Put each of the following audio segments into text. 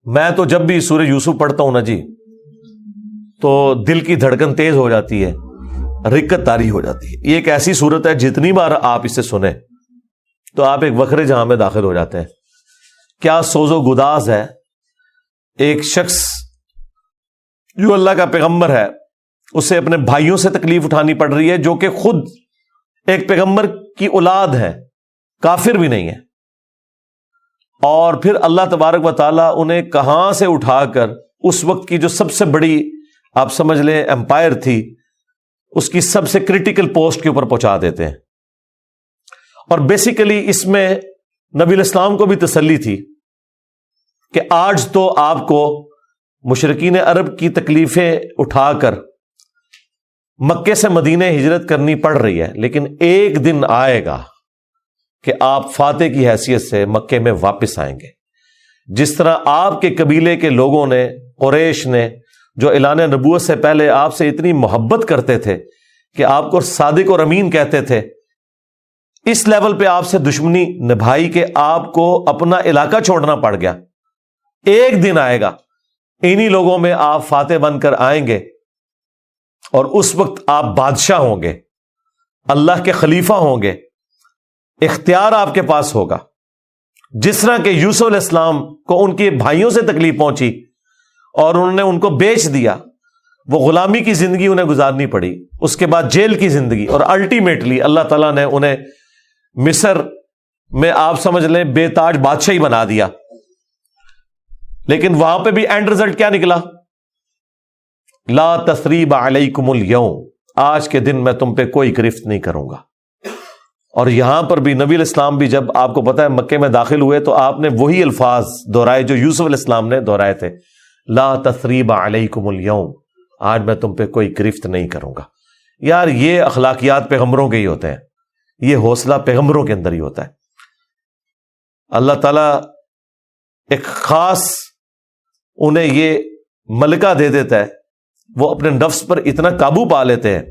میں تو جب بھی سورہ یوسف پڑھتا ہوں نا جی تو دل کی دھڑکن تیز ہو جاتی ہے، رکت طاری ہو جاتی ہے. یہ ایک ایسی صورت ہے جتنی بار آپ اسے سنیں تو آپ ایک وخرے جہاں میں داخل ہو جاتے ہیں. کیا سوز و گداز ہے ایک شخص جو اللہ کا پیغمبر ہے، اسے اپنے بھائیوں سے تکلیف اٹھانی پڑ رہی ہے جو کہ خود ایک پیغمبر کی اولاد ہے، کافر بھی نہیں ہے، اور پھر اللہ تبارک و تعالیٰ انہیں کہاں سے اٹھا کر اس وقت کی جو سب سے بڑی آپ سمجھ لیں امپائر تھی، اس کی سب سے کریٹیکل پوسٹ کے اوپر پہنچا دیتے ہیں. اور بیسیکلی اس میں نبی الاسلام کو بھی تسلی تھی کہ آج تو آپ کو مشرکین عرب کی تکلیفیں اٹھا کر مکے سے مدینے ہجرت کرنی پڑ رہی ہے، لیکن ایک دن آئے گا کہ آپ فاتح کی حیثیت سے مکے میں واپس آئیں گے. جس طرح آپ کے قبیلے کے لوگوں نے، قریش نے، جو اعلان نبوت سے پہلے آپ سے اتنی محبت کرتے تھے کہ آپ کو صادق اور امین کہتے تھے، اس لیول پہ آپ سے دشمنی نبھائی کہ آپ کو اپنا علاقہ چھوڑنا پڑ گیا. ایک دن آئے گا انہی لوگوں میں آپ فاتح بن کر آئیں گے، اور اس وقت آپ بادشاہ ہوں گے، اللہ کے خلیفہ ہوں گے، اختیار آپ کے پاس ہوگا. جس طرح کہ یوسف علیہ السلام کو ان کے بھائیوں سے تکلیف پہنچی اور انہوں نے ان کو بیچ دیا، وہ غلامی کی زندگی انہیں گزارنی پڑی، اس کے بعد جیل کی زندگی، اور الٹیمیٹلی اللہ تعالیٰ نے انہیں مصر میں آپ سمجھ لیں بے تاج بادشاہی بنا دیا. لیکن وہاں پہ بھی اینڈ رزلٹ کیا نکلا؟ لا تثریب علیکم اليوم، آج کے دن میں تم پہ کوئی گرفت نہیں کروں گا. اور یہاں پر بھی نبی علیہ السلام بھی جب آپ کو پتا ہے مکے میں داخل ہوئے تو آپ نے وہی الفاظ دہرائے جو یوسف علیہ السلام نے دہرائے تھے، لا تثریب علیکم اليوم، آج میں تم پہ کوئی گرفت نہیں کروں گا. یار یہ اخلاقیات پیغمبروں کے ہی ہوتے ہیں، یہ حوصلہ پیغمبروں کے اندر ہی ہوتا ہے. اللہ تعالیٰ ایک خاص انہیں یہ ملکہ دے دیتا ہے، وہ اپنے نفس پر اتنا قابو پا لیتے ہیں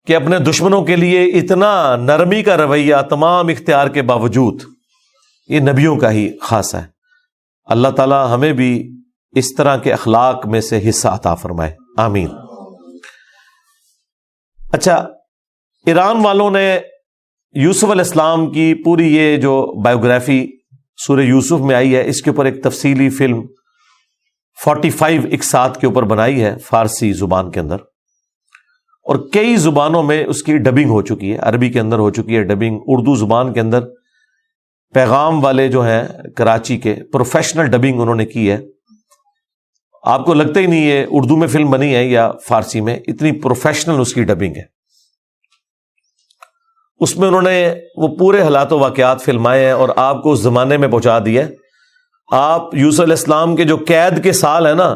کہ اپنے دشمنوں کے لیے اتنا نرمی کا رویہ تمام اختیار کے باوجود، یہ نبیوں کا ہی خاصہ ہے. اللہ تعالی ہمیں بھی اس طرح کے اخلاق میں سے حصہ عطا فرمائے، آمین. اچھا، ایران والوں نے یوسف علیہ السلام کی پوری یہ جو بایوگرافی سورہ یوسف میں آئی ہے، اس کے اوپر ایک تفصیلی فلم 45 اقساط کے اوپر بنائی ہے فارسی زبان کے اندر، اور کئی زبانوں میں اس کی ڈبنگ ہو چکی ہے. عربی کے اندر ہو چکی ہے ڈبنگ، اردو زبان کے اندر پیغام والے جو ہیں کراچی کے پروفیشنل ڈبنگ انہوں نے کی ہے. آپ کو لگتا ہی نہیں ہے اردو میں فلم بنی ہے یا فارسی میں، اتنی پروفیشنل اس کی ڈبنگ ہے. اس میں انہوں نے وہ پورے حالات و واقعات فلمائے ہیں اور آپ کو اس زمانے میں پہنچا دیا. آپ یوسف علیہ السلام کے جو قید کے سال ہیں نا،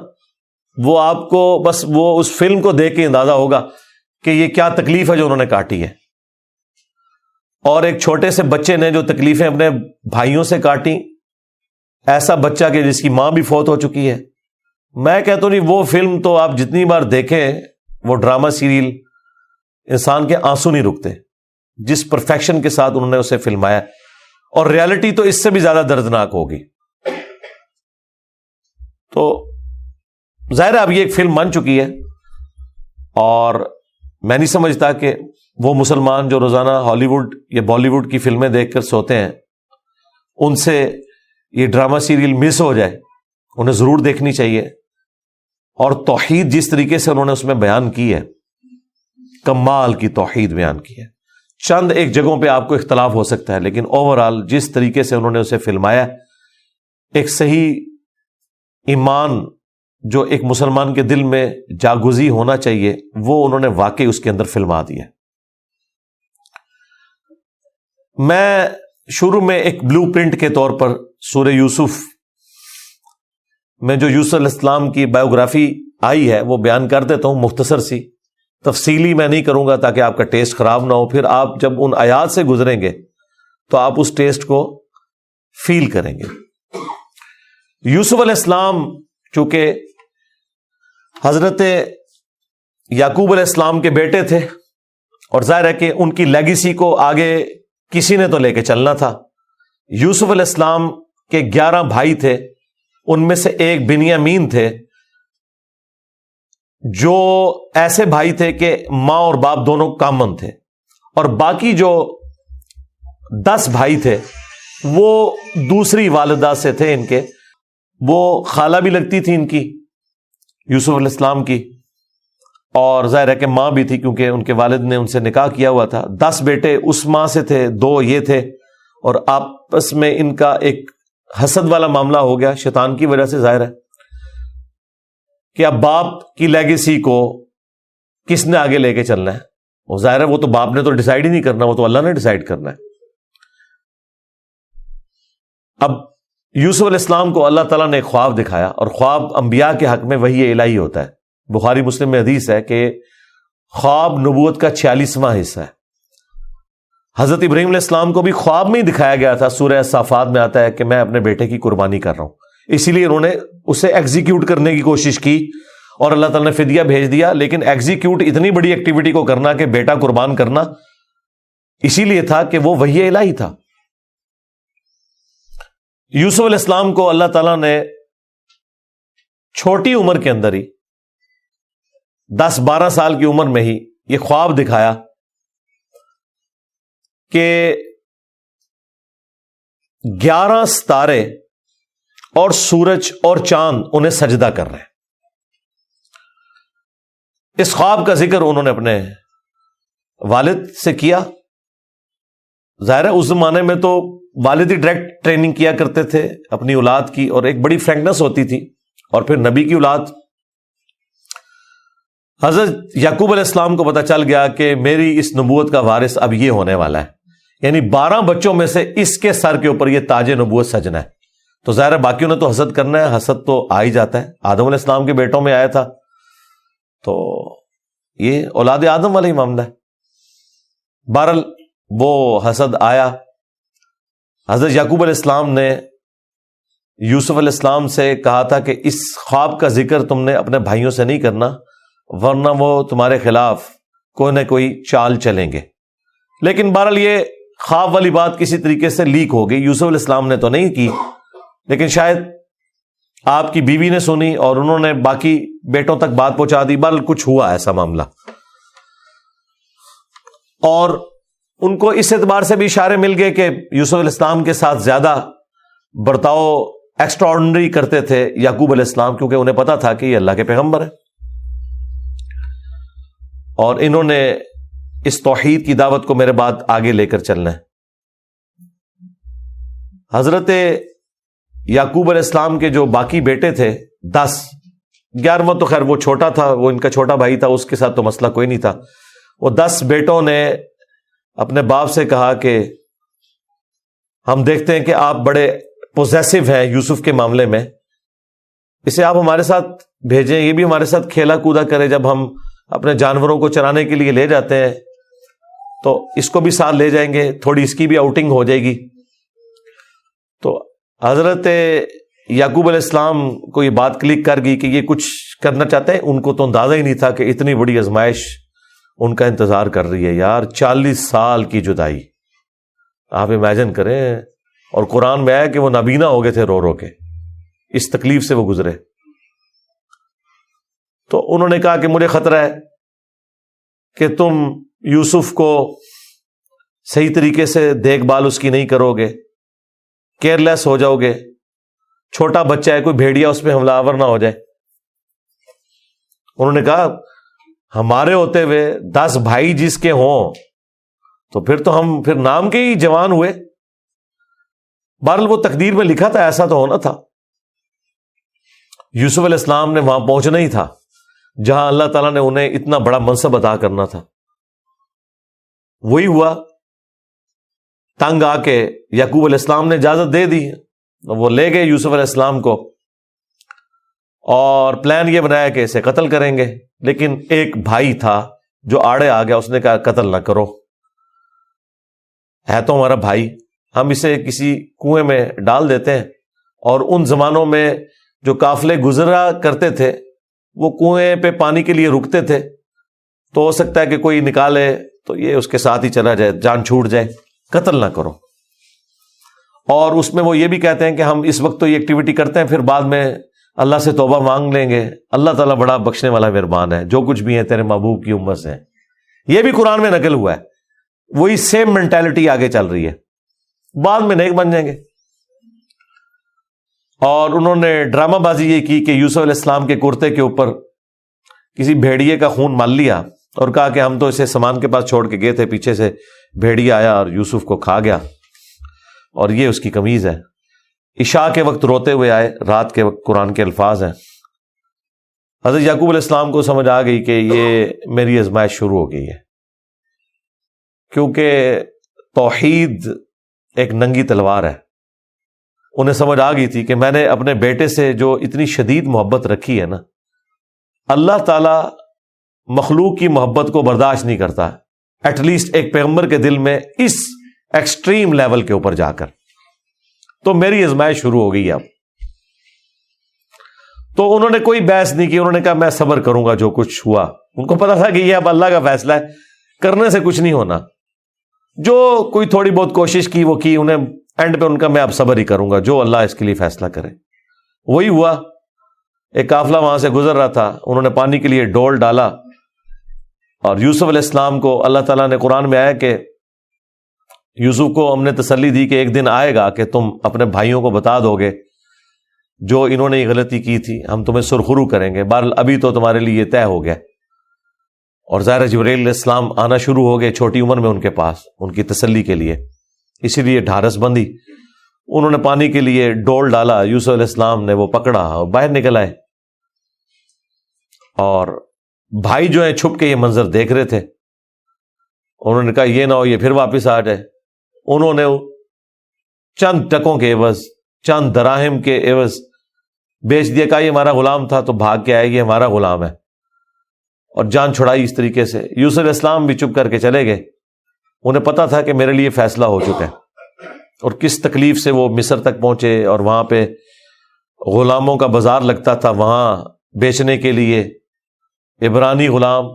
وہ آپ کو بس وہ اس فلم کو دیکھ کے اندازہ ہوگا کہ یہ کیا تکلیف ہے جو انہوں نے کاٹی ہے. اور ایک چھوٹے سے بچے نے جو تکلیفیں اپنے بھائیوں سے کاٹی، ایسا بچہ کہ جس کی ماں بھی فوت ہو چکی ہے. میں کہتا ہوں نہیں، وہ فلم تو آپ جتنی بار دیکھیں، وہ ڈرامہ سیریل، انسان کے آنسو نہیں رکتے جس پرفیکشن کے ساتھ انہوں نے اسے فلمایا. اور ریالٹی تو اس سے بھی زیادہ دردناک ہوگی. تو ظاہر ہے اب یہ ایک فلم بن چکی ہے، اور میں نہیں سمجھتا کہ وہ مسلمان جو روزانہ ہالی ووڈ یا بالی ووڈ کی فلمیں دیکھ کر سوتے ہیں، ان سے یہ ڈرامہ سیریل مس ہو جائے. انہیں ضرور دیکھنی چاہیے. اور توحید جس طریقے سے انہوں نے اس میں بیان کی ہے، کمال کی توحید بیان کی ہے. چند ایک جگہوں پہ آپ کو اختلاف ہو سکتا ہے، لیکن اوورآل جس طریقے سے انہوں نے اسے فلمایا، ایک صحیح ایمان جو ایک مسلمان کے دل میں جاگزی ہونا چاہیے، وہ انہوں نے واقعی اس کے اندر فلما دیا. میں شروع میں ایک بلو پرنٹ کے طور پر سورہ یوسف میں جو یوسف علیہ السلام کی بایوگرافی آئی ہے وہ بیان کر دیتا ہوں، مختصر سی. تفصیلی میں نہیں کروں گا تاکہ آپ کا ٹیسٹ خراب نہ ہو. پھر آپ جب ان آیات سے گزریں گے تو آپ اس ٹیسٹ کو فیل کریں گے. یوسف علیہ السلام چونکہ حضرت یعقوب علیہ السلام کے بیٹے تھے، اور ظاہر ہے کہ ان کی لیگیسی کو آگے کسی نے تو لے کے چلنا تھا. یوسف علیہ السلام کہ 11 بھائی تھے، ان میں سے ایک بنیامین تھے، جو ایسے بھائی تھے کہ ماں اور باپ دونوں کامن تھے، اور باقی جو 10 بھائی تھے وہ دوسری والدہ سے تھے ان کے، وہ خالہ بھی لگتی تھی ان کی، یوسف علیہ السلام کی، اور ظاہر ہے کہ ماں بھی تھی کیونکہ ان کے والد نے ان سے نکاح کیا ہوا تھا۔ 10 بیٹے اس ماں سے تھے، 2 یہ تھے، اور آپس میں ان کا ایک حسد والا معاملہ ہو گیا شیطان کی وجہ سے، ظاہر ہے کہ اب باپ کی لیگیسی کو کس نے آگے لے کے چلنا ہے، وہ ظاہر ہے وہ تو باپ نے تو ڈیسائیڈ ہی نہیں کرنا، وہ تو اللہ نے ڈیسائیڈ کرنا ہے۔ اب یوسف علیہ السلام کو اللہ تعالیٰ نے ایک خواب دکھایا، اور خواب انبیاء کے حق میں وحی الہی ہوتا ہے۔ بخاری مسلم میں حدیث ہے کہ خواب نبوت کا 46واں حصہ ہے۔ حضرت ابراہیم علیہ السلام کو بھی خواب میں ہی دکھایا گیا تھا، سورہ صافات میں آتا ہے کہ میں اپنے بیٹے کی قربانی کر رہا ہوں، اسی لیے انہوں نے اسے ایگزیکیوٹ کرنے کی کوشش کی اور اللہ تعالیٰ نے فدیہ بھیج دیا، لیکن ایگزیکیوٹ اتنی بڑی ایکٹیویٹی کو کرنا کہ بیٹا قربان کرنا، اسی لیے تھا کہ وہ وحی الہی تھا۔ یوسف علیہ السلام کو اللہ تعالیٰ نے چھوٹی عمر کے اندر ہی 10-12 سال کی عمر میں ہی یہ خواب دکھایا کہ 11 ستارے اور سورج اور چاند انہیں سجدہ کر رہے ہیں۔ اس خواب کا ذکر انہوں نے اپنے والد سے کیا۔ ظاہر ہے اس زمانے میں تو والد ہی ڈائریکٹ ٹریننگ کیا کرتے تھے اپنی اولاد کی، اور ایک بڑی فرینکنس ہوتی تھی، اور پھر نبی کی اولاد۔ حضرت یعقوب علیہ السلام کو پتہ چل گیا کہ میری اس نبوت کا وارث اب یہ ہونے والا ہے، یعنی 12 بچوں میں سے اس کے سر کے اوپر یہ تاج نبوت سجنا ہے۔ تو ظاہر ہے باقیوں نے تو حسد کرنا ہے، حسد تو آ ہی جاتا ہے، آدم علیہ السلام کے بیٹوں میں آیا تھا، تو یہ اولاد آدم والا ہی معاملہ ہے۔ بہرحال وہ حسد آیا۔ حضرت یعقوب علیہ السلام نے یوسف علیہ السلام سے کہا تھا کہ اس خواب کا ذکر تم نے اپنے بھائیوں سے نہیں کرنا، ورنہ وہ تمہارے خلاف کوئی نہ کوئی چال چلیں گے۔ لیکن بہرحال یہ خواب والی بات کسی طریقے سے لیک ہو گئی، یوسف علیہ السلام نے تو نہیں کی، لیکن شاید آپ کی بیوی نے سنی اور انہوں نے باقی بیٹوں تک بات پہنچا دی۔ بہرحال کچھ ہوا ایسا معاملہ، اور ان کو اس اعتبار سے بھی اشارے مل گئے کہ یوسف علیہ السلام کے ساتھ زیادہ برتاؤ ایکسٹرا آرڈنری کرتے تھے یعقوب علیہ السلام، کیونکہ انہیں پتا تھا کہ یہ اللہ کے پیغمبر ہیں، اور انہوں نے اس توحید کی دعوت کو میرے بعد آگے لے کر چلنا ہے۔ حضرت یعقوب علیہ السلام کے جو باقی بیٹے تھے 10، 11واں تو خیر وہ چھوٹا تھا، وہ ان کا چھوٹا بھائی تھا، اس کے ساتھ تو مسئلہ کوئی نہیں تھا۔ وہ 10 بیٹوں نے اپنے باپ سے کہا کہ ہم دیکھتے ہیں کہ آپ بڑے پوزیسو ہیں یوسف کے معاملے میں، اسے آپ ہمارے ساتھ بھیجیں، یہ بھی ہمارے ساتھ کھیلا کودا کرے، جب ہم اپنے جانوروں کو چرانے کے لیے لے جاتے ہیں تو اس کو بھی ساتھ لے جائیں گے، تھوڑی اس کی بھی آؤٹنگ ہو جائے گی۔ تو حضرت یعقوب علیہ السلام کو یہ بات کلک کر گئی کہ یہ کچھ کرنا چاہتے ہیں، ان کو تو اندازہ ہی نہیں تھا کہ اتنی بڑی آزمائش ان کا انتظار کر رہی ہے۔ یار 40 سال کی جدائی آپ امیجن کریں، اور قرآن میں آیا کہ وہ نابینا ہو گئے تھے رو رو کے، اس تکلیف سے وہ گزرے۔ تو انہوں نے کہا کہ مجھے خطرہ ہے کہ تم یوسف کو صحیح طریقے سے دیکھ بھال اس کی نہیں کرو گے، کیئر لیس ہو جاؤ گے، چھوٹا بچہ ہے، کوئی بھیڑیا اس پہ حملہ آور نہ ہو جائے۔ انہوں نے کہا ہمارے ہوتے ہوئے 10 بھائی جس کے ہوں تو پھر تو ہم پھر نام کے ہی جوان ہوئے۔ بہرحال وہ تقدیر میں لکھا تھا، ایسا تو ہونا تھا۔ یوسف علیہ السلام نے وہاں پہنچنا ہی تھا جہاں اللہ تعالیٰ نے انہیں اتنا بڑا منصب عطا کرنا تھا۔ وہی ہوا، تنگ آ کے یعقوب علیہ السلام نے اجازت دے دی، وہ لے گئے یوسف علیہ السلام کو، اور پلان یہ بنایا کہ اسے قتل کریں گے، لیکن ایک بھائی تھا جو آڑے آ گیا، اس نے کہا قتل نہ کرو، ہے تو ہمارا بھائی، ہم اسے کسی کنویں میں ڈال دیتے ہیں۔ اور ان زمانوں میں جو قافلے گزرا کرتے تھے وہ کنویں پہ پانی کے لیے رکتے تھے، تو ہو سکتا ہے کہ کوئی نکالے تو یہ اس کے ساتھ ہی چلا جائے، جان چھوٹ جائے، قتل نہ کرو۔ اور اس میں وہ یہ بھی کہتے ہیں کہ ہم اس وقت تو یہ ایکٹیویٹی کرتے ہیں، پھر بعد میں اللہ سے توبہ مانگ لیں گے، اللہ تعالیٰ بڑا بخشنے والا مہربان ہے، جو کچھ بھی ہے تیرے محبوب کی امت سے ہے۔ یہ بھی قرآن میں نقل ہوا ہے، وہی سیم مینٹالٹی آگے چل رہی ہے، بعد میں نیک بن جائیں گے۔ اور انہوں نے ڈرامہ بازی یہ کی کہ یوسف علیہ السلام کے کرتے کے اوپر کسی بھیڑیے کا خون مال لیا اور کہا کہ ہم تو اسے سامان کے پاس چھوڑ کے گئے تھے، پیچھے سے بھیڑیا آیا اور یوسف کو کھا گیا، اور یہ اس کی قمیض ہے۔ عشاء کے وقت روتے ہوئے آئے، رات کے وقت قرآن کے الفاظ ہیں۔ حضرت یعقوب علیہ السلام کو سمجھ آ گئی کہ یہ میری آزمائش شروع ہو گئی ہے، کیونکہ توحید ایک ننگی تلوار ہے۔ انہیں سمجھ آ گئی تھی کہ میں نے اپنے بیٹے سے جو اتنی شدید محبت رکھی ہے نا، اللہ تعالیٰ مخلوق کی محبت کو برداشت نہیں کرتا، ایٹ لیسٹ ایک پیغمبر کے دل میں اس ایکسٹریم لیول کے اوپر جا کر۔ تو میری آزمائش شروع ہو گئی اب۔ تو انہوں نے کوئی بحث نہیں کی، انہوں نے کہا میں صبر کروں گا جو کچھ ہوا۔ ان کو پتا تھا کہ یہ اب اللہ کا فیصلہ ہے، کرنے سے کچھ نہیں ہونا۔ جو کوئی تھوڑی بہت کوشش کی وہ کی، انہیں اینڈ پہ ان کا میں اب صبر ہی کروں گا، جو اللہ اس کے لیے فیصلہ کرے وہی ہوا۔ ایک قافلہ وہاں سے گزر رہا تھا، انہوں نے پانی کے لیے ڈول ڈالا، اور یوسف علیہ السلام کو اللہ تعالیٰ نے قرآن میں آیا کہ یوسف کو ہم نے تسلی دی کہ ایک دن آئے گا کہ تم اپنے بھائیوں کو بتا دو گے جو انہوں نے یہ غلطی کی تھی، ہم تمہیں سرخرو کریں گے۔ بہرحال ابھی تو تمہارے لیے یہ طے ہو گیا۔ اور ظاہر جبرائیل علیہ السلام آنا شروع ہو گئے چھوٹی عمر میں ان کے پاس، ان کی تسلی کے لیے، اسی لیے ڈھارس بندی۔ انہوں نے پانی کے لیے ڈول ڈالا، یوسف علیہ السلام نے وہ پکڑا اور باہر نکل آئے، اور بھائی جو ہیں چھپ کے یہ منظر دیکھ رہے تھے۔ انہوں نے کہا یہ نہ ہو یہ پھر واپس آ جائے۔ انہوں نے چند ٹکوں کے عوض، چند دراہم کے عوض بیچ دیا، کہا یہ ہمارا غلام تھا، تو بھاگ کے آئے، یہ ہمارا غلام ہے، اور جان چھڑائی اس طریقے سے۔ یوسف علیہ السلام بھی چپ کر کے چلے گئے، انہیں پتا تھا کہ میرے لیے فیصلہ ہو چکا ہے، اور کس تکلیف سے وہ مصر تک پہنچے، اور وہاں پہ غلاموں کا بازار لگتا تھا وہاں بیچنے کے لیے، عبرانی غلام،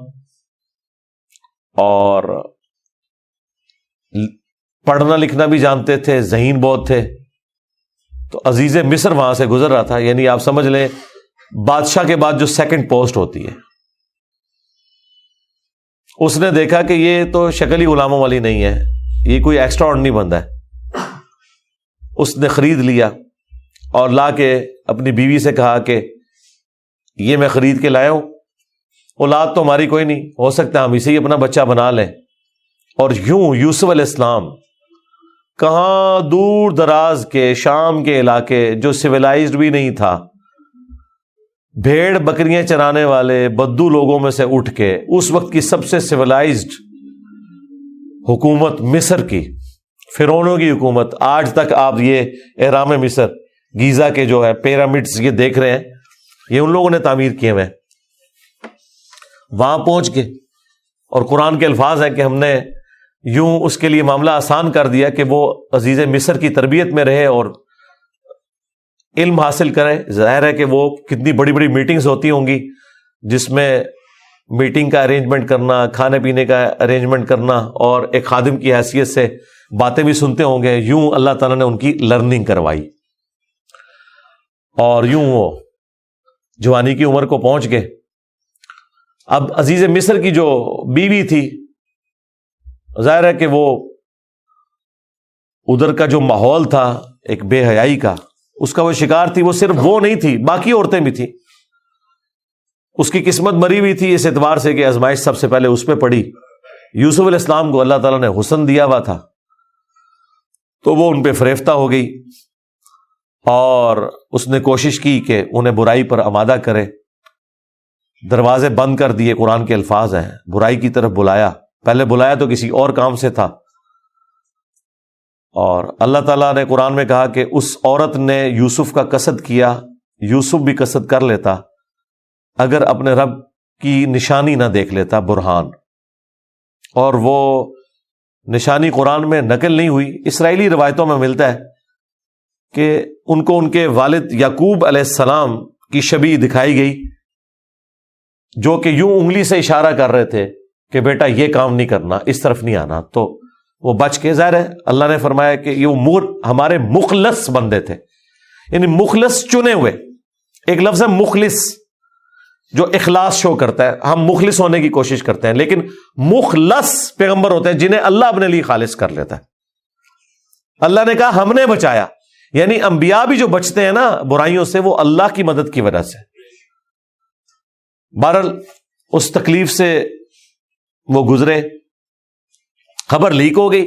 اور پڑھنا لکھنا بھی جانتے تھے، ذہین بہت تھے۔ تو عزیز مصر وہاں سے گزر رہا تھا، یعنی آپ سمجھ لیں بادشاہ کے بعد جو سیکنڈ پوسٹ ہوتی ہے۔ اس نے دیکھا کہ یہ تو شکل ہی غلاموں والی نہیں ہے، یہ کوئی ایکسٹرا آرڈنری بندہ ہے۔ اس نے خرید لیا اور لا کے اپنی بیوی سے کہا کہ یہ میں خرید کے لایا ہوں، اولاد تو ہماری کوئی نہیں، ہو سکتا ہے ہم اسے ہی اپنا بچہ بنا لیں۔ اور یوں یوسف علیہ السلام کہاں دور دراز کے شام کے علاقے جو سویلائزڈ بھی نہیں تھا، بھیڑ بکریاں چرانے والے بدو لوگوں میں سے اٹھ کے اس وقت کی سب سے سویلائزڈ حکومت مصر کی، فرعونوں کی حکومت، آج تک آپ یہ اہرام مصر گیزا کے جو ہے پیرامڈز یہ دیکھ رہے ہیں، یہ ان لوگوں نے تعمیر کیے ہوئے ہیں۔ وہاں پہنچ کے، اور قرآن کے الفاظ ہیں کہ ہم نے یوں اس کے لیے معاملہ آسان کر دیا کہ وہ عزیز مصر کی تربیت میں رہے اور علم حاصل کرے۔ ظاہر ہے کہ وہ کتنی بڑی بڑی میٹنگز ہوتی ہوں گی، جس میں میٹنگ کا ارینجمنٹ کرنا، کھانے پینے کا ارینجمنٹ کرنا، اور ایک خادم کی حیثیت سے باتیں بھی سنتے ہوں گے۔ یوں اللہ تعالیٰ نے ان کی لرننگ کروائی، اور یوں وہ جوانی کی عمر کو پہنچ گئے۔ اب عزیز مصر کی جو بیوی تھی، ظاہر ہے کہ وہ ادھر کا جو ماحول تھا ایک بے حیائی کا، اس کا وہ شکار تھی۔ وہ صرف وہ نہیں تھی، باقی عورتیں بھی تھیں۔ اس کی قسمت مری ہوئی تھی اس اعتبار سے کہ آزمائش سب سے پہلے اس پہ پڑی۔ یوسف علیہ السلام کو اللہ تعالیٰ نے حسن دیا ہوا تھا، تو وہ ان پہ فریفتہ ہو گئی، اور اس نے کوشش کی کہ انہیں برائی پر آمادہ کرے۔ دروازے بند کر دیے، قرآن کے الفاظ ہیں، برائی کی طرف بلایا۔ پہلے بلایا تو کسی اور کام سے تھا، اور اللہ تعالیٰ نے قرآن میں کہا کہ اس عورت نے یوسف کا قصد کیا، یوسف بھی قصد کر لیتا اگر اپنے رب کی نشانی نہ دیکھ لیتا، برہان۔ اور وہ نشانی قرآن میں نقل نہیں ہوئی، اسرائیلی روایتوں میں ملتا ہے کہ ان کو ان کے والد یعقوب علیہ السلام کی شبیہ دکھائی گئی، جو کہ یوں انگلی سے اشارہ کر رہے تھے کہ بیٹا یہ کام نہیں کرنا، اس طرف نہیں آنا۔ تو وہ بچ کے، ظاہر ہے اللہ نے فرمایا کہ یہ ہمارے مخلص بندے تھے، یعنی مخلص چنے ہوئے. ایک لفظ ہے مخلص جو اخلاص شو کرتا ہے، ہم مخلص ہونے کی کوشش کرتے ہیں، لیکن مخلص پیغمبر ہوتے ہیں جنہیں اللہ اپنے لیے خالص کر لیتا ہے. اللہ نے کہا ہم نے بچایا، یعنی انبیاء بھی جو بچتے ہیں نا برائیوں سے، وہ اللہ کی مدد کی وجہ سے. بہرحال اس تکلیف سے وہ گزرے، خبر لیک ہو گئی،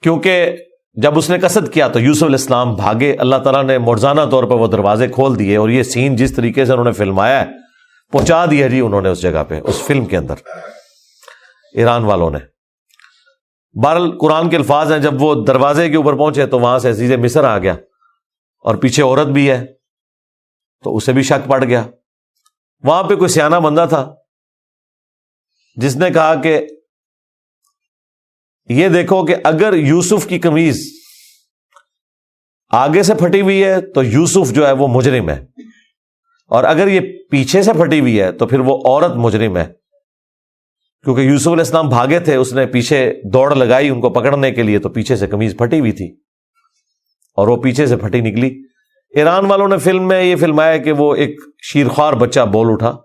کیونکہ جب اس نے قصد کیا تو یوسف علیہ السلام بھاگے. اللہ تعالیٰ نے معجزانہ طور پر وہ دروازے کھول دیے، اور یہ سین جس طریقے سے انہوں نے فلمایا ہے پہنچا دیا جی انہوں نے اس جگہ پہ، اس فلم کے اندر ایران والوں نے. بہرحال قرآن کے الفاظ ہیں، جب وہ دروازے کے اوپر پہنچے تو وہاں سے عزیز مصر آ گیا، اور پیچھے عورت بھی ہے تو اسے بھی شک پڑ گیا. وہاں پہ کوئی سیانہ بندہ تھا جس نے کہا کہ یہ دیکھو کہ اگر یوسف کی قمیض آگے سے پھٹی ہوئی ہے تو یوسف جو ہے وہ مجرم ہے، اور اگر یہ پیچھے سے پھٹی ہوئی ہے تو پھر وہ عورت مجرم ہے. کیونکہ یوسف علیہ السلام بھاگے تھے، اس نے پیچھے دوڑ لگائی ان کو پکڑنے کے لیے، تو پیچھے سے قمیض پھٹی ہوئی تھی اور وہ پیچھے سے پھٹی نکلی. ایران والوں نے فلم میں یہ فلمایا کہ وہ ایک شیرخوار بچہ بول اٹھا،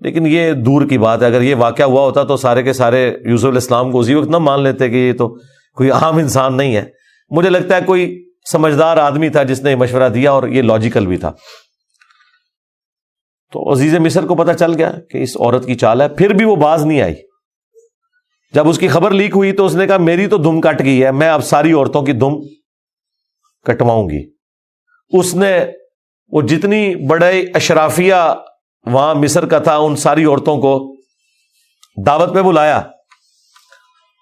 لیکن یہ دور کی بات ہے. اگر یہ واقعہ ہوا ہوتا تو سارے کے سارے یوسف علیہ السلام کو اسی وقت نہ مان لیتے کہ یہ تو کوئی عام انسان نہیں ہے. مجھے لگتا ہے کوئی سمجھدار آدمی تھا جس نے مشورہ دیا، اور یہ لاجیکل بھی تھا. تو عزیز مصر کو پتہ چل گیا کہ اس عورت کی چال ہے، پھر بھی وہ باز نہیں آئی. جب اس کی خبر لیک ہوئی تو اس نے کہا میری تو دم کٹ گئی ہے، میں اب ساری عورتوں کی دم کٹواؤں گی. اس نے وہ جتنی بڑے اشرافیہ وہاں مصر کا تھا ان ساری عورتوں کو دعوت پہ بلایا،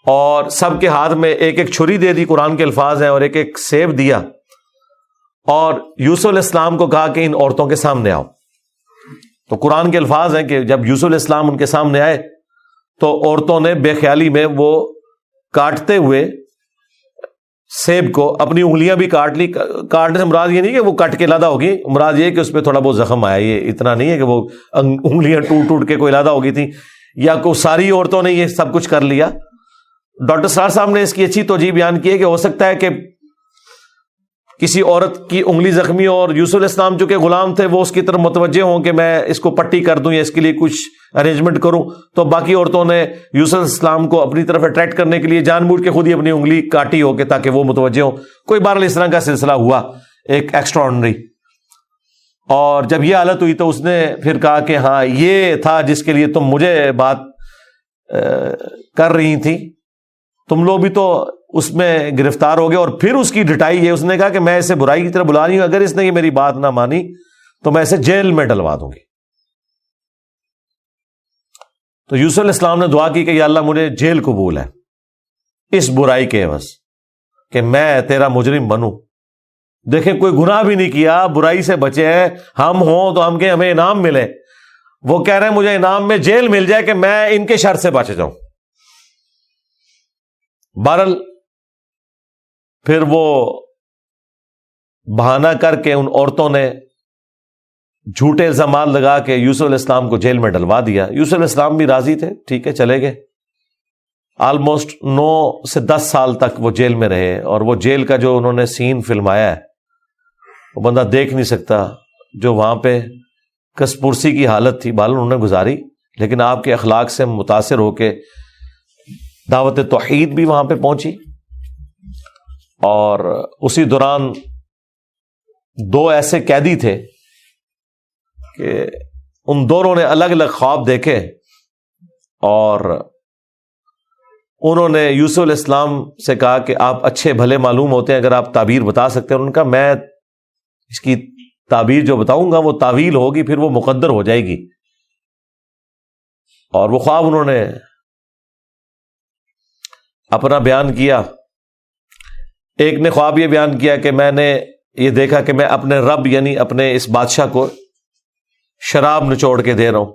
اور سب کے ہاتھ میں ایک ایک چھری دے دی، قرآن کے الفاظ ہیں، اور ایک ایک سیب دیا، اور یوسف علیہ السلام کو کہا کہ ان عورتوں کے سامنے آؤ. تو قرآن کے الفاظ ہیں کہ جب یوسف علیہ السلام ان کے سامنے آئے تو عورتوں نے بے خیالی میں وہ کاٹتے ہوئے سیب کو اپنی انگلیاں بھی کاٹ لی. کاٹنے سے مراد یہ نہیں کہ وہ کٹ کے لادا ہوگی، مراد یہ کہ اس پہ تھوڑا بہت زخم آیا. یہ اتنا نہیں ہے کہ وہ انگلیاں ٹوٹ ٹوٹ کے کوئی لادا ہو گئی تھی، یا کوئی ساری عورتوں نے یہ سب کچھ کر لیا. ڈاکٹر سرار صاحب نے اس کی اچھی توجیہ بیان کی ہے کہ ہو سکتا ہے کہ کسی عورت کی انگلی زخمی ہو، اور یوسف علیہ السلام جو کہ غلام تھے وہ اس کی طرف متوجہ ہوں کہ میں اس کو پٹی کر دوں یا اس کے لیے کچھ ارینجمنٹ کروں، تو باقی عورتوں نے یوسف علیہ السلام کو اپنی طرف اٹریکٹ کرنے کے لیے جان بوجھ کے خود ہی اپنی انگلی کاٹی ہو کہ تاکہ وہ متوجہ ہوں. کوئی بہرحال اس طرح کا سلسلہ ہوا ایک ایکسٹرا آرڈنری. اور جب یہ حالت ہوئی تو اس نے پھر کہا کہ ہاں یہ تھا جس کے لیے تم مجھے بات کر رہی تھی، تم لوگ بھی تو اس میں گرفتار ہو گئے. اور پھر اس کی ڈٹائی ہے، اس نے کہا کہ میں اسے برائی کی طرف بلا رہی ہوں، اگر اس نے یہ میری بات نہ مانی تو میں اسے جیل میں ڈلوا دوں گی. تو یوسف علیہ السلام نے دعا کی کہ یا اللہ مجھے جیل قبول ہے اس برائی کے عوض کہ میں تیرا مجرم بنوں. دیکھیں کوئی گناہ بھی نہیں کیا، برائی سے بچے ہیں. ہم ہوں تو ہم کہ ہمیں انعام ملے، وہ کہہ رہے ہیں مجھے انعام میں جیل مل جائے کہ میں ان کے شر سے بچ جاؤں. بہرحال پھر وہ بہانہ کر کے ان عورتوں نے جھوٹے الزامات لگا کے یوسف علیہ السلام کو جیل میں ڈلوا دیا. یوسف علیہ السلام بھی راضی تھے، ٹھیک ہے چلے گئے. آلموسٹ 9 سے 10 سال تک وہ جیل میں رہے، اور وہ جیل کا جو انہوں نے سین فلمایا ہے وہ بندہ دیکھ نہیں سکتا. جو وہاں پہ کسپرسی کی حالت تھی بہرحال انہوں نے گزاری، لیکن آپ کے اخلاق سے متاثر ہو کے دعوت توحید بھی وہاں پہ پہنچی. اور اسی دوران 2 ایسے قیدی تھے کہ ان دونوں نے الگ الگ خواب دیکھے، اور انہوں نے یوسف علیہ السلام سے کہا کہ آپ اچھے بھلے معلوم ہوتے ہیں، اگر آپ تعبیر بتا سکتے ہیں. انہوں نے کہا میں اس کی تعبیر جو بتاؤں گا وہ تعویل ہوگی، پھر وہ مقدر ہو جائے گی. اور وہ خواب انہوں نے اپنا بیان کیا. ایک نے خواب یہ بیان کیا کہ میں نے یہ دیکھا کہ میں اپنے رب یعنی اپنے اس بادشاہ کو شراب نچوڑ کے دے رہا ہوں.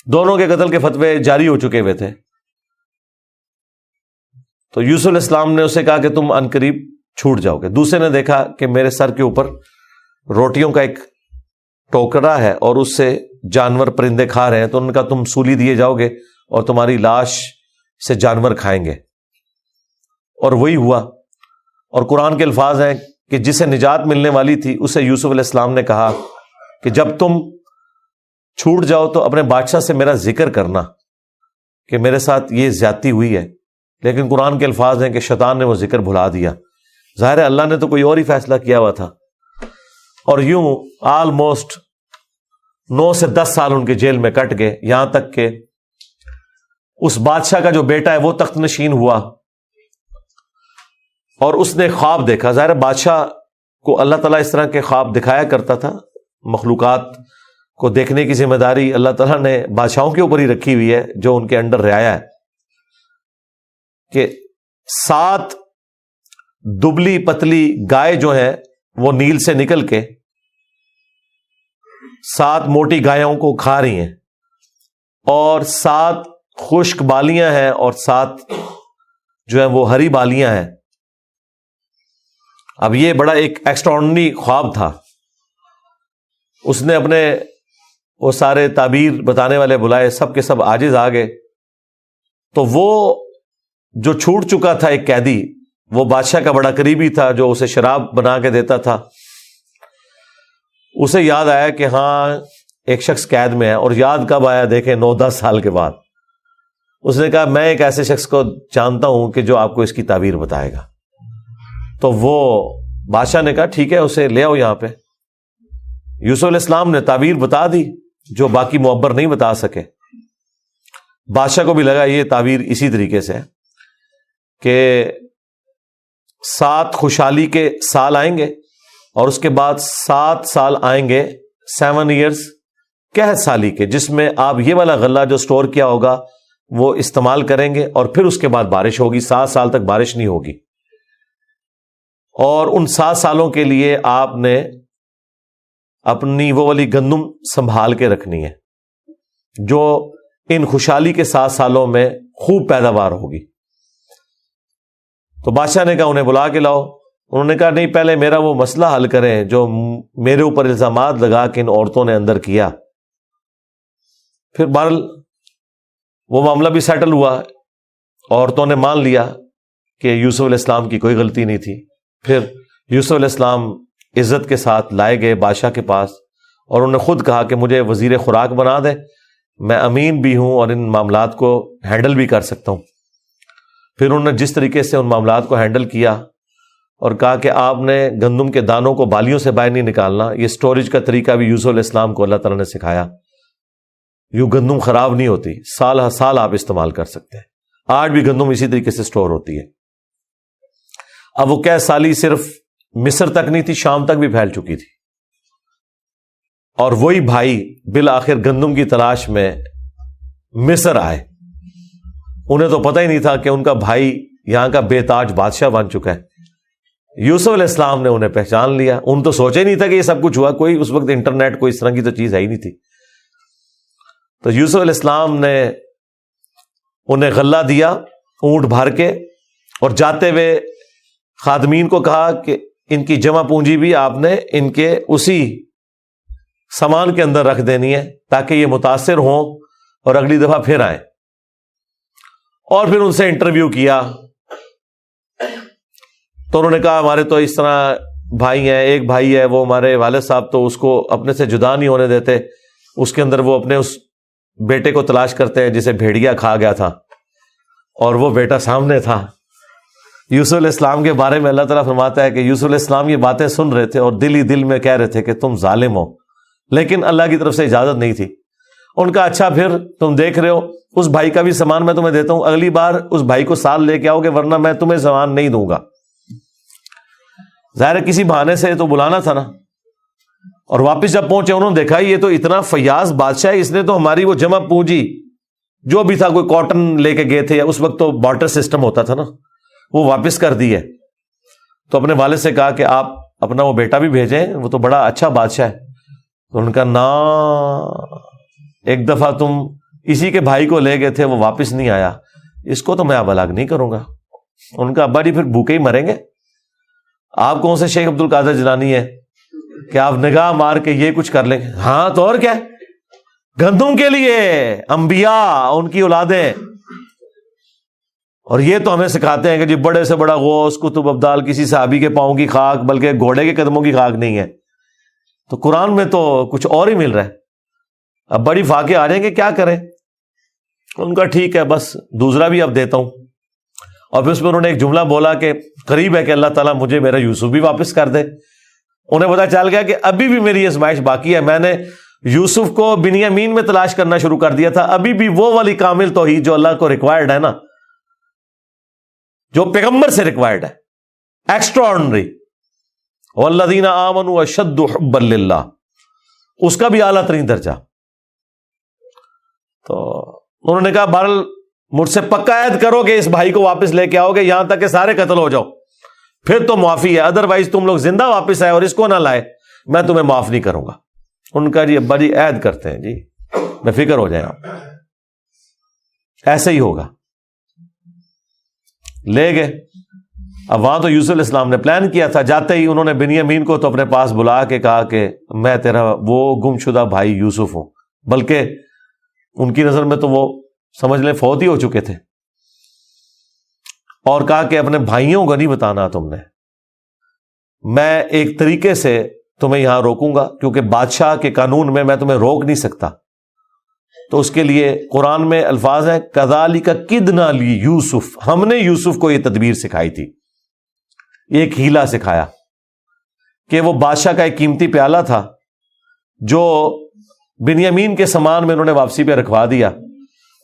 دونوں کے قتل کے فتوے جاری ہو چکے ہوئے تھے. تو یوسف علیہ السلام نے اسے کہا کہ تم عنقریب چھوٹ جاؤ گے. دوسرے نے دیکھا کہ میرے سر کے اوپر روٹیوں کا ایک ٹوکرا ہے اور اس سے جانور پرندے کھا رہے ہیں، تو انہوں نے کہا تم سولی دیے جاؤ گے اور تمہاری لاش اسے جانور کھائیں گے. اور وہی ہوا. اور قرآن کے الفاظ ہیں کہ جسے نجات ملنے والی تھی اسے یوسف علیہ السلام نے کہا کہ جب تم چھوٹ جاؤ تو اپنے بادشاہ سے میرا ذکر کرنا کہ میرے ساتھ یہ زیادتی ہوئی ہے. لیکن قرآن کے الفاظ ہیں کہ شیطان نے وہ ذکر بھلا دیا. ظاہر ہے اللہ نے تو کوئی اور ہی فیصلہ کیا ہوا تھا. اور یوں آلموسٹ 9 سے 10 سال ان کے جیل میں کٹ گئے, یہاں تک کہ اس بادشاہ کا جو بیٹا ہے وہ تخت نشین ہوا اور اس نے خواب دیکھا. ظاہر بادشاہ کو اللہ تعالیٰ اس طرح کے خواب دکھایا کرتا تھا. مخلوقات کو دیکھنے کی ذمہ داری اللہ تعالیٰ نے بادشاہوں کے اوپر ہی رکھی ہوئی ہے جو ان کے انڈر رعایا ہے. کہ 7 دبلی پتلی گائے جو ہیں وہ نیل سے نکل کے 7 موٹی گایوں کو کھا رہی ہیں, اور 7 خشک بالیاں ہیں اور 7 جو ہیں وہ ہری بالیاں ہیں. اب یہ بڑا ایک ایکسٹراڈنری خواب تھا. اس نے اپنے وہ سارے تعبیر بتانے والے بلائے, سب کے سب عاجز آ گئے. تو وہ جو چھوٹ چکا تھا ایک قیدی, وہ بادشاہ کا بڑا قریبی تھا جو اسے شراب بنا کے دیتا تھا, اسے یاد آیا کہ ہاں ایک شخص قید میں ہے. اور یاد کب آیا دیکھیں 9-10 سال کے بعد. اس نے کہا میں ایک ایسے شخص کو جانتا ہوں کہ جو آپ کو اس کی تعبیر بتائے گا. تو وہ بادشاہ نے کہا ٹھیک ہے اسے لے آؤ یہاں پہ. یوسف علیہ السلام نے تعبیر بتا دی جو باقی معبر نہیں بتا سکے. بادشاہ کو بھی لگا یہ تعبیر اسی طریقے سے کہ 7 خوشحالی کے سال آئیں گے اور اس کے بعد 7 سال آئیں گے 7 ایئرز قحط سالی کے, جس میں آپ یہ والا غلہ جو سٹور کیا ہوگا وہ استعمال کریں گے, اور پھر اس کے بعد بارش ہوگی. 7 سال تک بارش نہیں ہوگی. اور ان 7 سالوں کے لیے آپ نے اپنی وہ والی گندم سنبھال کے رکھنی ہے جو ان خوشحالی کے 7 سالوں میں خوب پیداوار ہوگی. تو بادشاہ نے کہا انہیں بلا کے لاؤ. انہوں نے کہا نہیں, پہلے میرا وہ مسئلہ حل کریں جو میرے اوپر الزامات لگا کے ان عورتوں نے اندر کیا. پھر بہرحال وہ معاملہ بھی سیٹل ہوا. عورتوں نے مان لیا کہ یوسف علیہ السلام کی کوئی غلطی نہیں تھی. پھر یوسف علیہ السلام عزت کے ساتھ لائے گئے بادشاہ کے پاس, اور انہوں نے خود کہا کہ مجھے وزیر خوراک بنا دے, میں امین بھی ہوں اور ان معاملات کو ہینڈل بھی کر سکتا ہوں. پھر انہوں نے جس طریقے سے ان معاملات کو ہینڈل کیا اور کہا کہ آپ نے گندم کے دانوں کو بالیوں سے باہر نہیں نکالنا. یہ سٹوریج کا طریقہ بھی یوسف علیہ السلام کو اللہ تعالیٰ نے سکھایا. یوں گندم خراب نہیں ہوتی, سال ہر سال آپ استعمال کر سکتے ہیں. آج بھی گندم اسی طریقے سے سٹور ہوتی ہے. اب وہ قحط سالی صرف مصر تک نہیں تھی, شام تک بھی پھیل چکی تھی. اور وہی بھائی بالآخر گندم کی تلاش میں مصر آئے. انہیں تو پتہ ہی نہیں تھا کہ ان کا بھائی یہاں کا بے تاج بادشاہ بن چکا ہے. یوسف علیہ السلام نے انہیں پہچان لیا. ان تو سوچے نہیں تھا کہ یہ سب کچھ ہوا. کوئی اس وقت انٹرنیٹ کوئی اس طرح کی تو چیز ہے ہی نہیں تھی. تو یوسف علیہ السلام نے انہیں غلہ دیا اونٹ بھر کے, اور جاتے ہوئے خادمین کو کہا کہ ان کی جمع پونجی بھی آپ نے ان کے اسی سامان کے اندر رکھ دینی ہے تاکہ یہ متاثر ہوں اور اگلی دفعہ پھر آئیں. اور پھر ان سے انٹرویو کیا تو انہوں نے کہا ہمارے تو اس طرح بھائی ہیں, ایک بھائی ہے وہ ہمارے والد صاحب تو اس کو اپنے سے جدا نہیں ہونے دیتے, اس کے اندر وہ اپنے اس بیٹے کو تلاش کرتے ہیں جسے بھیڑیا کھا گیا تھا, اور وہ بیٹا سامنے تھا. یوسف علیہ السلام کے بارے میں اللہ تعالیٰ فرماتا ہے کہ یوسف علیہ السلام یہ باتیں سن رہے تھے اور دل ہی دل میں کہہ رہے تھے کہ تم ظالم ہو, لیکن اللہ کی طرف سے اجازت نہیں تھی. ان کا اچھا پھر تم دیکھ رہے ہو اس بھائی کا بھی سامان میں تمہیں دیتا ہوں, اگلی بار اس بھائی کو ساتھ لے کے آؤ گے ورنہ میں تمہیں سامان نہیں دوں گا. ظاہر ہے کسی بہانے سے تو بلانا تھا نا. اور واپس جب پہنچے انہوں نے دیکھا یہ تو اتنا فیاض بادشاہ ہے, اس نے تو ہماری وہ جمع پونجی جو بھی تھا, کوئی کاٹن لے کے گئے تھے, اس وقت تو بارٹر سسٹم ہوتا تھا نا, وہ واپس کر دی ہے. تو اپنے والد سے کہا کہ آپ اپنا وہ بیٹا بھی بھیجیں, وہ تو بڑا اچھا بادشاہ ہے. تو ان کا نا ایک دفعہ تم اسی کے بھائی کو لے گئے تھے, وہ واپس نہیں آیا, اس کو تو میں اب الگ نہیں کروں گا. ان کا ابا جی پھر بھوکے ہی مریں گے. آپ کون سے شیخ عبد القادر جیلانی ہے کہ آپ نگاہ مار کے یہ کچھ کر لیں گے؟ ہاں تو اور کیا, گندم کے لیے انبیاء ان کی اولادیں اور یہ تو ہمیں سکھاتے ہیں کہ جی بڑے سے بڑا غوث قطب ابدال کسی صحابی کے پاؤں کی خاک بلکہ گھوڑے کے قدموں کی خاک نہیں ہے. تو قرآن میں تو کچھ اور ہی مل رہا ہے. اب بڑی فاقے آ جائیں گے کیا کریں. ان کا ٹھیک ہے بس دوسرا بھی اب دیتا ہوں. اور پھر اس میں انہوں نے ایک جملہ بولا کہ قریب ہے کہ اللہ تعالیٰ مجھے میرا یوسف بھی واپس کر دے. انہیں پتا چل گیا کہ ابھی بھی میری آزمائش باقی ہے. میں نے یوسف کو بنیامین میں تلاش کرنا شروع کر دیا تھا. ابھی بھی وہ والی کامل توحید جو اللہ کو ریکوائرڈ ہے نا, جو پیغمبر سے ریکوائرڈ ہے, ایکسٹرا آرڈنری, والذین آمنوا اشد حبا للہ, اس کا بھی اعلیٰ ترین درجہ. تو انہوں نے کہا بہرحال مجھ سے پکا عہد کرو کہ اس بھائی کو واپس لے کے آؤ گے یہاں تک کہ سارے قتل ہو جاؤ, پھر تو معافی ہے, ادروائز تم لوگ زندہ واپس آئے اور اس کو نہ لائے میں تمہیں معاف نہیں کروں گا. ان کا جی ابا جی عہد کرتے ہیں جی, بے فکر ہو جائیں آپ, ایسے ہی ہوگا. لے گئے. اب وہاں تو یوسف علیہ السلام نے پلان کیا تھا. جاتے ہی انہوں نے بنیامین کو تو اپنے پاس بلا کے کہا کہ میں تیرا وہ گم شدہ بھائی یوسف ہوں, بلکہ ان کی نظر میں تو وہ سمجھ لیں فوت ہی ہو چکے تھے. اور کہا کہ اپنے بھائیوں کو نہیں بتانا تم نے, میں ایک طریقے سے تمہیں یہاں روکوں گا کیونکہ بادشاہ کے قانون میں تمہیں روک نہیں سکتا. تو اس کے لیے قرآن میں الفاظ ہیں کذالک کدنا لی یوسف, ہم نے یوسف کو یہ تدبیر سکھائی تھی, ایک ہیلا سکھایا کہ وہ بادشاہ کا ایک قیمتی پیالہ تھا جو بنیامین کے سامان میں انہوں نے واپسی پہ رکھوا دیا,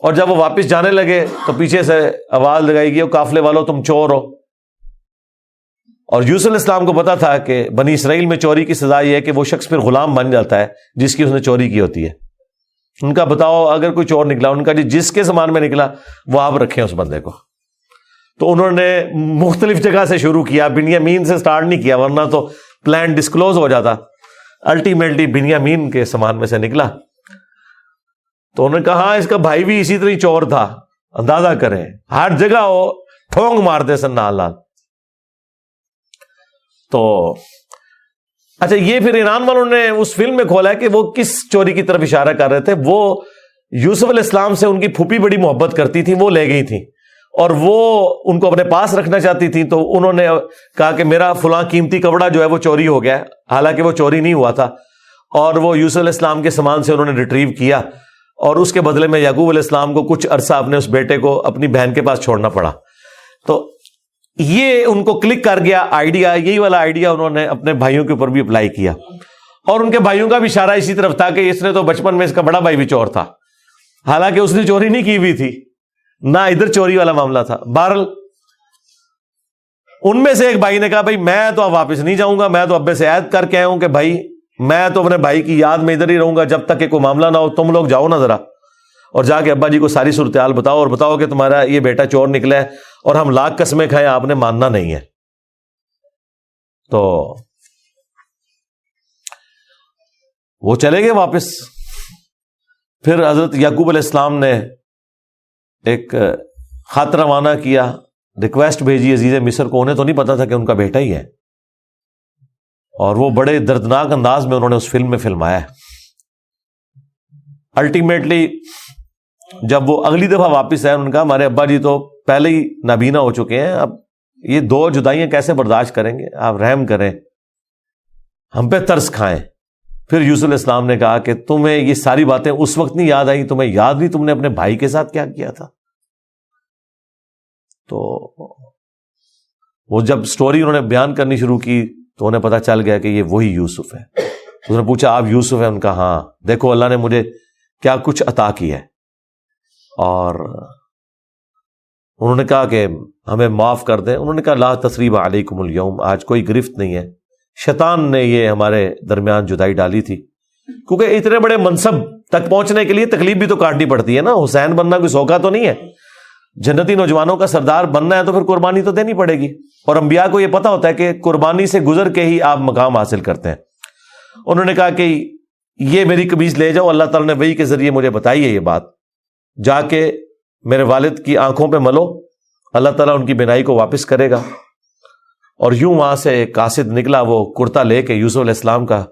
اور جب وہ واپس جانے لگے تو پیچھے سے آواز لگائی گئی قافلے والوں تم چور ہو. اور یوسف علیہ السلام کو پتا تھا کہ بنی اسرائیل میں چوری کی سزا یہ ہے کہ وہ شخص پھر غلام بن جاتا ہے جس کی اس نے چوری کی ہوتی ہے. ان کا بتاؤ اگر کوئی چور نکلا, ان کا جی جس کے سامان میں نکلا وہ آپ رکھیں اس بندے کو. تو انہوں نے مختلف جگہ سے شروع کیا, بنیامین سے سٹارٹ نہیں کیا ورنہ تو پلان ڈسکلوز ہو جاتا. الٹیمیٹلی بنیامین کے سامان میں سے نکلا. تو انہوں نے کہا ہاں اس کا بھائی بھی اسی طرح چور تھا, اندازہ کریں ہر جگہ وہ ٹھونگ مارتے سن نال نال. تو اچھا یہ پھر ایران والوں نے اس فلم میں کھولا ہے کہ وہ کس چوری کی طرف اشارہ کر رہے تھے. وہ یوسف علیہ السلام سے ان کی پھوپھی بڑی محبت کرتی تھی, وہ لے گئی تھی اور وہ ان کو اپنے پاس رکھنا چاہتی تھی. تو انہوں نے کہا کہ میرا فلاں قیمتی کپڑا جو ہے وہ چوری ہو گیا ہے, حالانکہ وہ چوری نہیں ہوا تھا, اور وہ یوسف علیہ السلام کے سامان سے انہوں نے ریٹریو کیا, اور اس کے بدلے میں یعقوب علیہ السلام کو کچھ عرصہ اپنے اس بیٹے کو اپنی بہن کے پاس چھوڑنا پڑا. تو یہ ان کو کلک کر گیا آئیڈیا, یہی والا آئیڈیا انہوں نے اپنے بھائیوں کے اوپر بھی اپلائی کیا, اور ان کے بھائیوں کا بھی اشارہ اسی طرف تھا کہ اس نے تو بچپن میں اس کا بڑا بھائی بھی چور تھا, حالانکہ اس نے چوری نہیں کی ہوئی تھی, نہ ادھر چوری والا معاملہ تھا. بہرحال ان میں سے ایک بھائی نے کہا بھائی میں تو اب واپس نہیں جاؤں گا, میں تو ابے سے عہد کر کے آیا ہوں کہ بھائی میں تو اپنے بھائی کی یاد میں ادھر ہی رہوں گا جب تک کہ کوئی معاملہ نہ ہو. تم لوگ جاؤ نا ذرا اور جا کے ابا جی کو ساری صورتحال بتاؤ, اور بتاؤ کہ تمہارا یہ بیٹا چور نکلا ہے اور ہم لاکھ قسمیں کھائیں آپ نے ماننا نہیں ہے. تو وہ چلے گئے واپس. پھر حضرت یعقوب علیہ السلام نے ایک خط روانہ کیا, ریکویسٹ بھیجی عزیز مصر کو. انہیں تو نہیں پتا تھا کہ ان کا بیٹا ہی ہے, اور وہ بڑے دردناک انداز میں انہوں نے اس فلم میں فلمایا ہے. الٹیمیٹلی جب وہ اگلی دفعہ واپس آئے انہوں نے کہا ہمارے ابا جی تو پہلے ہی نابینا ہو چکے ہیں, اب یہ 2 جدائیاں کیسے برداشت کریں گے, آپ رحم کریں, ہم پہ ترس کھائیں. پھر یوسف علیہ السلام نے کہا کہ تمہیں یہ ساری باتیں اس وقت نہیں یاد آئیں, تمہیں یاد نہیں تم نے اپنے بھائی کے ساتھ کیا کیا تھا. تو وہ جب سٹوری انہوں نے بیان کرنی شروع کی تو انہیں پتا چل گیا کہ یہ وہی یوسف ہے. تو انہوں نے پوچھا آپ یوسف ہیں؟ ان کا ہاں, دیکھو اللہ نے مجھے کیا کچھ عطا کیا ہے. اور انہوں نے کہا کہ ہمیں معاف کر دیں. انہوں نے کہا لا تثریب علیکم اليوم, آج کوئی گرفت نہیں ہے, شیطان نے یہ ہمارے درمیان جدائی ڈالی تھی. کیونکہ اتنے بڑے منصب تک پہنچنے کے لیے تکلیف بھی تو کاٹنی پڑتی ہے نا. حسین بننا کوئی سوکھا تو نہیں ہے, جنتی نوجوانوں کا سردار بننا ہے تو پھر قربانی تو دینی پڑے گی, اور انبیاء کو یہ پتا ہوتا ہے کہ قربانی سے گزر کے ہی آپ مقام حاصل کرتے ہیں. انہوں نے کہا کہ یہ میری قمیص لے جاؤ, اللہ تعالیٰ نے وحی کے ذریعے مجھے بتائی ہے یہ بات, جا کے میرے والد کی آنکھوں پہ ملو, اللہ تعالیٰ ان کی بینائی کو واپس کرے گا. اور یوں وہاں سے ایک قاصد نکلا, وہ کرتا لے کے یوسف علیہ السلام کا.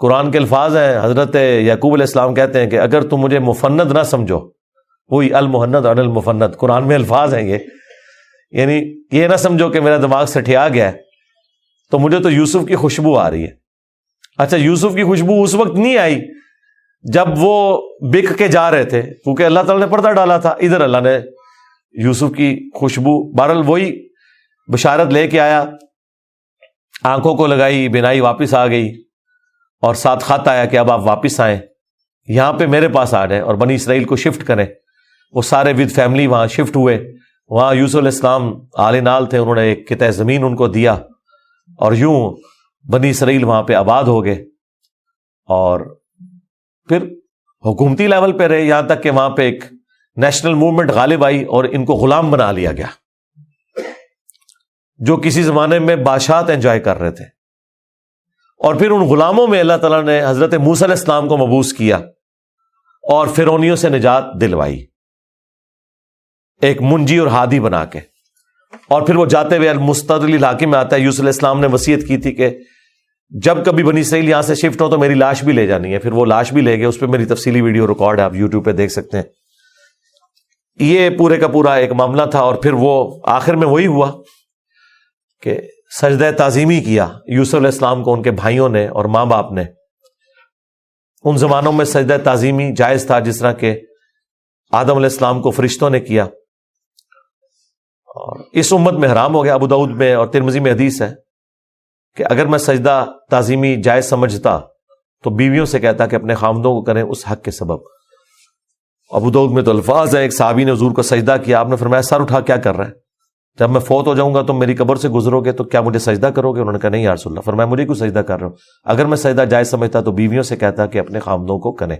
قرآن کے الفاظ ہیں, حضرت یعقوب علیہ السلام کہتے ہیں کہ اگر تم مجھے مفند نہ سمجھو, وہی المحند اور المفند, قرآن میں الفاظ ہیں یہ, یعنی یہ نہ سمجھو کہ میرا دماغ سٹھیا گیا ہے، تو مجھے تو یوسف کی خوشبو آ رہی ہے۔ اچھا، یوسف کی خوشبو اس وقت نہیں آئی جب وہ بک کے جا رہے تھے، کیونکہ اللہ تعالیٰ نے پردہ ڈالا تھا، ادھر اللہ نے یوسف کی خوشبو، بہرحال وہی بشارت لے کے آیا، آنکھوں کو لگائی، بینائی واپس آ گئی، اور ساتھ خط آیا کہ اب آپ واپس آئیں، یہاں پہ میرے پاس آ جائیں اور بنی اسرائیل کو شفٹ کریں۔ وہ سارے ود فیملی وہاں شفٹ ہوئے، وہاں یوسف علیہ السلام آل نال تھے، انہوں نے ایک قطعہ زمین ان کو دیا، اور یوں بنی اسرائیل وہاں پہ آباد ہو گئے، اور پھر حکومتی لیول پہ رہے، یہاں تک کہ وہاں پہ ایک نیشنل موومنٹ غالب آئی اور ان کو غلام بنا لیا گیا، جو کسی زمانے میں بادشاہت انجوائے کر رہے تھے۔ اور پھر ان غلاموں میں اللہ تعالیٰ نے حضرت موسیٰ علیہ السلام کو مبعوث کیا اور فرعونیوں سے نجات دلوائی، ایک منجی اور ہادی بنا کے۔ اور پھر وہ جاتے ہوئے المستدل الحاکم میں آتا ہے، یوسف علیہ السلام نے وصیت کی تھی کہ جب کبھی بنی اسرائیل یہاں سے شفٹ ہو تو میری لاش بھی لے جانی ہے، پھر وہ لاش بھی لے گئے، اس پہ میری تفصیلی ویڈیو ریکارڈ ہے، آپ یوٹیوب پہ دیکھ سکتے ہیں۔ یہ پورے کا پورا ایک معاملہ تھا، اور پھر وہ آخر میں وہی ہوا کہ سجدہ تعظیمی کیا یوسف علیہ السلام کو ان کے بھائیوں نے اور ماں باپ نے۔ ان زمانوں میں سجدہ تعظیمی جائز تھا، جس طرح کہ آدم علیہ السلام کو فرشتوں نے کیا، اور اس امت میں حرام ہو گیا۔ ابو داؤد میں اور ترمذی میں حدیث ہے کہ اگر میں سجدہ تعظیمی جائز سمجھتا تو بیویوں سے کہتا کہ اپنے خامدوں کو کریں اس حق کے سبب۔ ابو داؤد میں تو الفاظ ہیں، ایک صحابی نے حضور کو سجدہ کیا، آپ نے فرمایا سر اٹھا کیا کر رہا ہے، جب میں فوت ہو جاؤں گا تم میری قبر سے گزرو گے تو کیا مجھے سجدہ کرو گے؟ انہوں نے کہا نہیں یا رسول اللہ۔ فرمایا مجھے کیوں سجدہ کر رہے ہو؟ اگر میں سجدہ جائز سمجھتا تو بیویوں سے کہتا کہ اپنے خامدوں کو کریں۔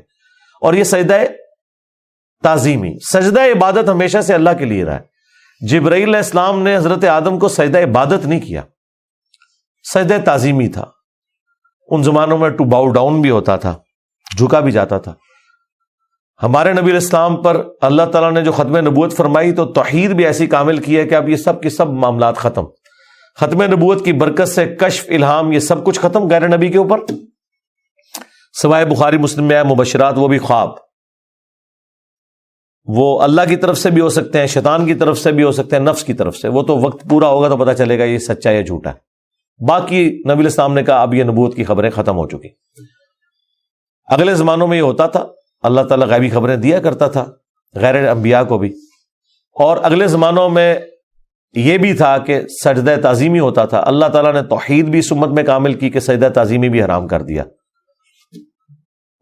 اور یہ سجدہ تعظیمی، سجدہ عبادت ہمیشہ سے اللہ کے لیے رہا ہے۔ جبرائیل علیہ السلام نے حضرت آدم کو سجدہ عبادت نہیں کیا، سجدہ تعظیمی تھا۔ ان زمانوں میں ٹو باؤ ڈاؤن بھی ہوتا تھا، جھکا بھی جاتا تھا۔ ہمارے نبی علیہ السلام پر اللہ تعالیٰ نے جو ختم نبوت فرمائی تو توحید بھی ایسی کامل کی ہے کہ اب یہ سب کے سب معاملات ختم، ختم نبوت کی برکت سے کشف، الہام، یہ سب کچھ ختم غیر نبی کے اوپر، سوائے بخاری مسلم میں ہے مبشرات، وہ بھی خواب، وہ اللہ کی طرف سے بھی ہو سکتے ہیں، شیطان کی طرف سے بھی ہو سکتے ہیں، نفس کی طرف سے، وہ تو وقت پورا ہوگا تو پتہ چلے گا یہ سچا یا جھوٹا ہے۔ باقی نبی علیہ السلام نے کہا اب یہ نبوت کی خبریں ختم ہو چکی۔ اگلے زمانوں میں یہ ہوتا تھا، اللہ تعالیٰ غیبی خبریں دیا کرتا تھا غیر انبیاء کو بھی، اور اگلے زمانوں میں یہ بھی تھا کہ سجدہ تعظیمی ہوتا تھا۔ اللہ تعالیٰ نے توحید بھی اس امت میں کامل کی کہ سجدہ تعظیمی بھی حرام کر دیا،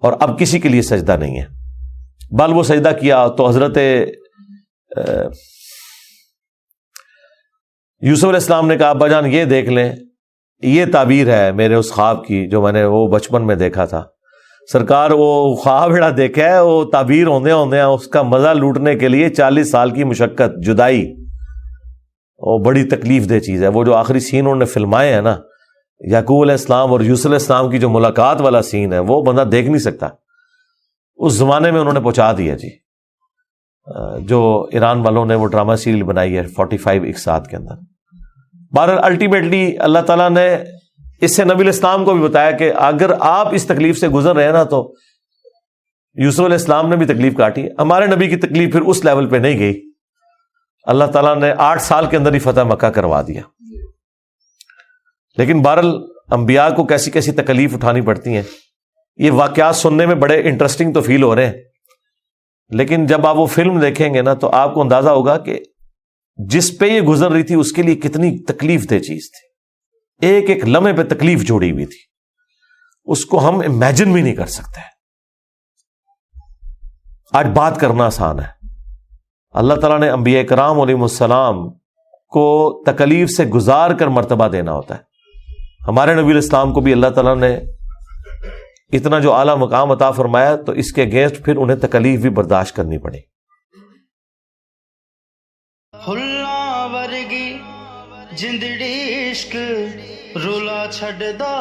اور اب کسی کے لیے سجدہ نہیں ہے۔ بل وہ سجدہ کیا تو حضرت یوسف علیہ السلام نے کہا ابا جان یہ دیکھ لیں، یہ تعبیر ہے میرے اس خواب کی جو میں نے وہ بچپن میں دیکھا تھا۔ سرکار وہ خواب بڑا دیکھا ہے، وہ تعبیر ہوندے اس کا مزہ لوٹنے کے لیے 40 سال کی مشقت، جدائی، وہ بڑی تکلیف دہ چیز ہے۔ وہ جو آخری سین انہوں نے فلمائے ہیں نا، یعقوب علیہ السلام اور یوسف علیہ السلام کی جو ملاقات والا سین ہے، وہ بندہ دیکھ نہیں سکتا۔ اس زمانے میں انہوں نے پہنچا دیا جی، جو ایران والوں نے وہ ڈرامہ سیریل بنائی ہے 45 اقساط کے اندر۔ بہرحال الٹیمیٹلی اللہ تعالیٰ نے اس سے نبی علیہ السلام کو بھی بتایا کہ اگر آپ اس تکلیف سے گزر رہے ہیں نا تو یوسف علیہ السلام نے بھی تکلیف کاٹی۔ ہمارے نبی کی تکلیف پھر اس لیول پہ نہیں گئی، اللہ تعالیٰ نے 8 سال کے اندر ہی فتح مکہ کروا دیا۔ لیکن بہرحال انبیاء کو کیسی کیسی تکلیف اٹھانی پڑتی ہیں، یہ واقعات سننے میں بڑے انٹرسٹنگ تو فیل ہو رہے ہیں، لیکن جب آپ وہ فلم دیکھیں گے نا تو آپ کو اندازہ ہوگا کہ جس پہ یہ گزر رہی تھی اس کے لیے کتنی تکلیف دہ چیز تھی، ایک ایک لمحے پہ تکلیف جوڑی ہوئی تھی، اس کو ہم امیجن بھی نہیں کر سکتے۔ آج بات کرنا آسان ہے، اللہ تعالیٰ نے انبیاء کرام علیہ السلام کو تکلیف سے گزار کر مرتبہ دینا ہوتا ہے۔ ہمارے نبی علیہ السلام کو بھی اللہ تعالیٰ نے اتنا جو اعلیٰ مقام عطا فرمایا تو اس کے اگینسٹ پھر انہیں تکلیف بھی برداشت کرنی پڑی۔ پھلاں ورگی جندڑی عشق رولا چھڑدا،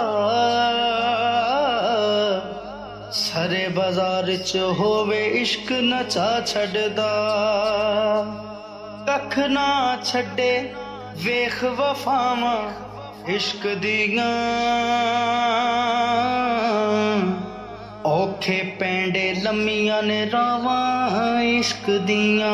سارے بازار چ ہووے عشق نچا چھڑدا، ککھ نہ چھڈے ویخ وفاواں عشق دیاں، اوکھے پینڈے لمیاں نے راواں عشق دیاں،